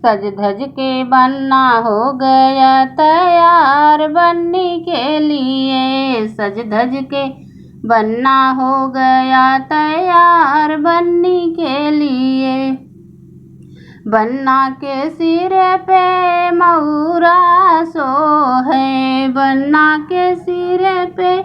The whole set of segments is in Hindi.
सज धज के बन्ना हो गया तैयार बनने के लिए। सज धज के बन्ना हो गया तैयार बनने के लिए। बन्ना के सिर पे मऊरा सोहे, बन्ना के सिर पे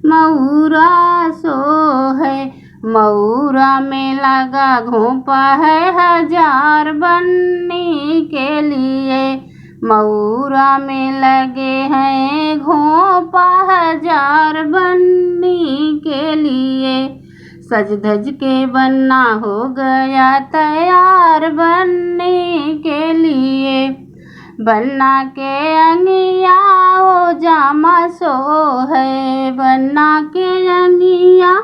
मऊरा सोहे। मऊरा में लगा घोंपा है 1000 बनने के लिए। मऊरा में लगे हैं घोंपा 1000 बनने के लिए। सज धज के बन्ना हो गया तैयार बनने के लिए। बन्ना के अंगिया ओ जामा सोहे, बन्ना के अंगिया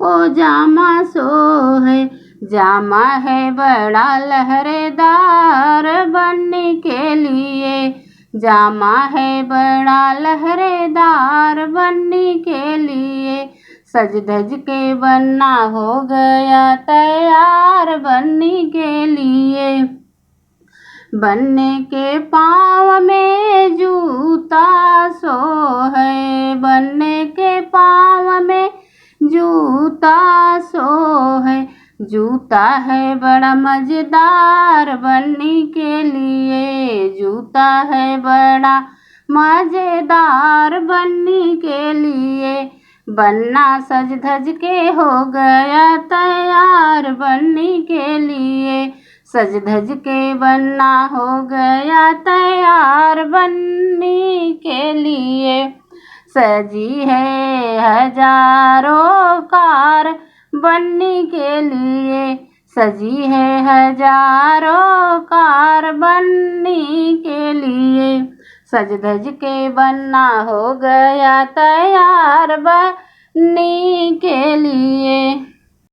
ओ जामा सोहे। जामा है बड़ा लहरेदार बनने के लिए। जामा है बड़ा लहरेदार बनने के लिए। सज धज के बन्ना हो गया तैयार बनने के लिए। बन्ने के पाँव में जूता सोहे, बन्ने के पाँव में जूता सोहे। जूता है बड़ा मजेदार बनने के लिए। जूता है बड़ा मजेदार बनने के लिए। बन्ना सज धज के हो गया तैयार बनने के लिए। सज धज के बन्ना हो गया तैयार बनने के लिए। सजी है हजारों कार बनने के लिए। सजी है हजारों कार बनने के लिए। सज धज के बन्ना हो गया तैयार बनने के लिए।